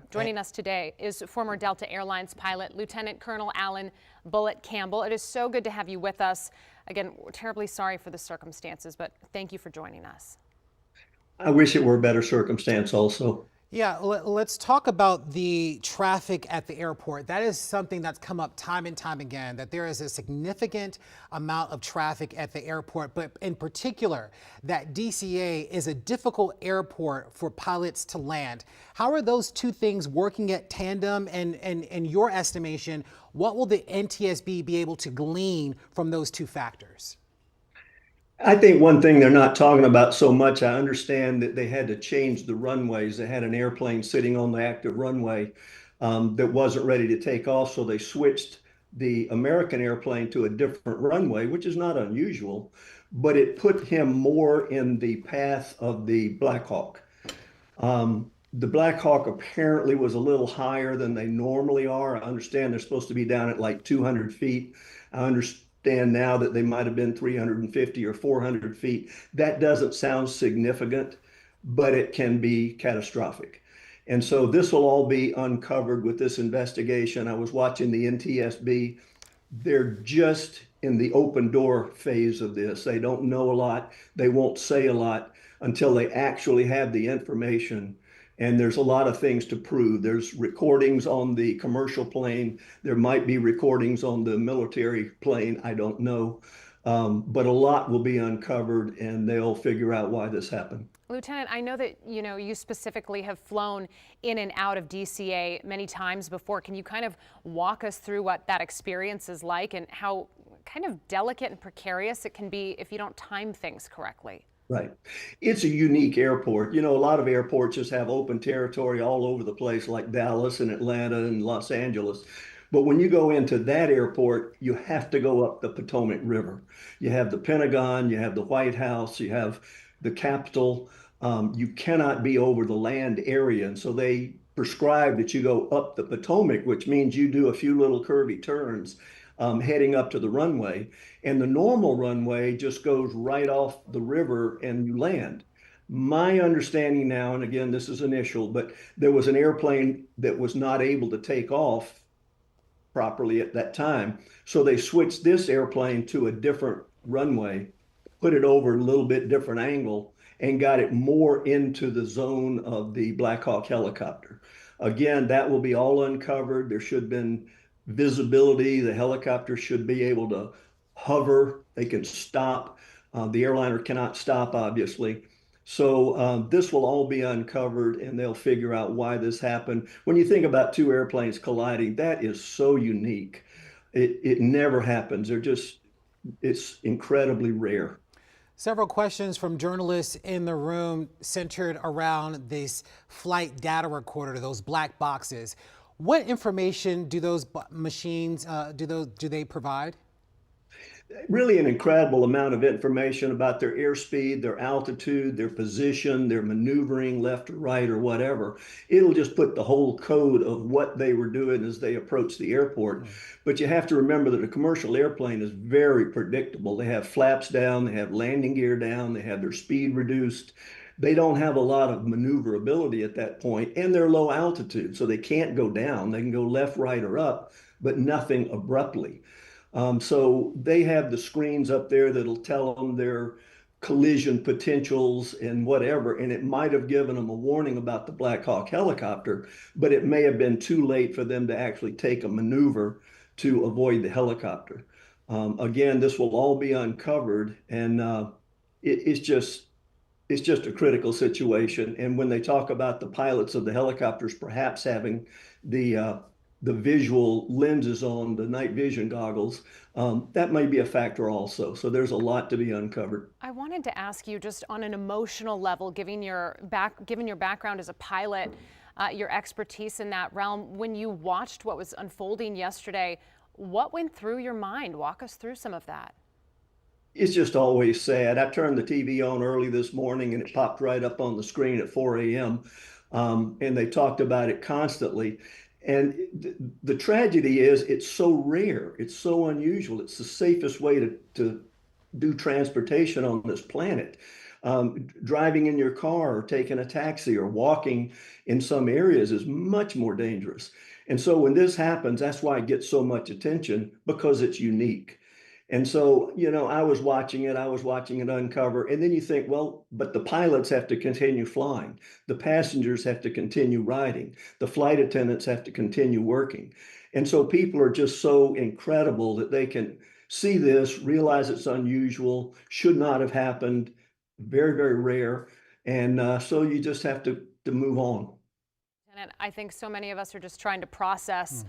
you. Joining us today is former Delta Airlines pilot, Lieutenant Colonel Alan Bullet Campbell. It is so good to have you with us. Again, we're terribly sorry for the circumstances, but thank you for joining us. I wish it were a better circumstance also. Yeah, let's talk about the traffic at the airport. That is something that's come up time and time again, that there is a significant amount of traffic at the airport, but in particular, that DCA is a difficult airport for pilots to land. How are those two things working at tandem? And in your estimation, what will the NTSB be able to glean from those two factors? I think one thing they're not talking about so much, I understand that they had to change the runways. They had an airplane sitting on the active runway that wasn't ready to take off. So they switched the American airplane to a different runway, which is not unusual, but it put him more in the path of the Black Hawk. The Black Hawk apparently was a little higher than they normally are. I understand they're supposed to be down at like 200 feet. I understand now that they might have been 350 or 400 feet. That doesn't sound significant, but it can be catastrophic. And so this will all be uncovered with this investigation. I was watching the NTSB. They're just in the open door phase of this. They don't know a lot. They won't say a lot until they actually have the information. And there's a lot of things to prove. There's recordings on the commercial plane. There might be recordings on the military plane. I don't know. But a lot will be uncovered and they'll figure out why this happened. Lieutenant, I know that you specifically have flown in and out of DCA many times before. Can you kind of walk us through what that experience is like and how kind of delicate and precarious it can be if you don't time things correctly? Right. It's a unique airport. A lot of airports just have open territory all over the place, like Dallas and Atlanta and Los Angeles. But when you go into that airport, you have to go up the Potomac River. You have the Pentagon, you have the White House, you have the Capitol. You cannot be over the land area. And so they prescribe that you go up the Potomac, which means you do a few little curvy turns heading up to the runway. And the normal runway just goes right off the river and you land. My understanding now, and again, this is initial, but there was an airplane that was not able to take off properly at that time. So they switched this airplane to a different runway, put it over a little bit different angle, and got it more into the zone of the Black Hawk helicopter. Again, that will be all uncovered. There should have been visibility. The helicopter should be able to hover. They can stop. The airliner cannot stop, obviously. So this will all be uncovered and they'll figure out why this happened. When you think about two airplanes colliding, that is so unique. It never happens. It's incredibly rare. Several questions from journalists in the room centered around this flight data recorder, those black boxes. What information do those machines do they provide? Really an incredible amount of information about their airspeed, their altitude, their position, their maneuvering left or right or whatever. It'll just put the whole code of what they were doing as they approached the airport. But you have to remember that a commercial airplane is very predictable. They have flaps down, they have landing gear down, they have their speed reduced. They don't have a lot of maneuverability at that point, and they're low altitude, so they can't go down. They can go left, right, or up, but nothing abruptly. So they have the screens up there that'll tell them their collision potentials and whatever, and it might have given them a warning about the Black Hawk helicopter, but it may have been too late for them to actually take a maneuver to avoid the helicopter. Again, this will all be uncovered, and it's just a critical situation. And when they talk about the pilots of the helicopters perhaps having the visual lenses on, the night vision goggles, that may be a factor also. So there's a lot to be uncovered. I wanted to ask you, just on an emotional level, given your background as a pilot, your expertise in that realm, when you watched what was unfolding yesterday, what went through your mind? Walk us through some of that. It's just always sad. I turned the TV on early this morning and it popped right up on the screen at 4 a.m. And they talked about it constantly. And the tragedy is it's so rare. It's so unusual. It's the safest way to do transportation on this planet. Driving in your car or taking a taxi or walking in some areas is much more dangerous. And so when this happens, that's why it gets so much attention, because it's unique. And so, I was watching it uncover. And then you think, well, but the pilots have to continue flying. The passengers have to continue riding. The flight attendants have to continue working. And so people are just so incredible that they can see this, realize it's unusual, should not have happened, very, very rare. And so you just have to move on. And I think so many of us are just trying to process,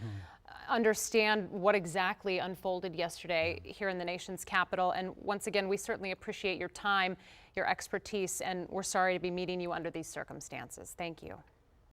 understand what exactly unfolded yesterday here in the nation's capital. And once again, we certainly appreciate your time, your expertise, and we're sorry to be meeting you under these circumstances. Thank you.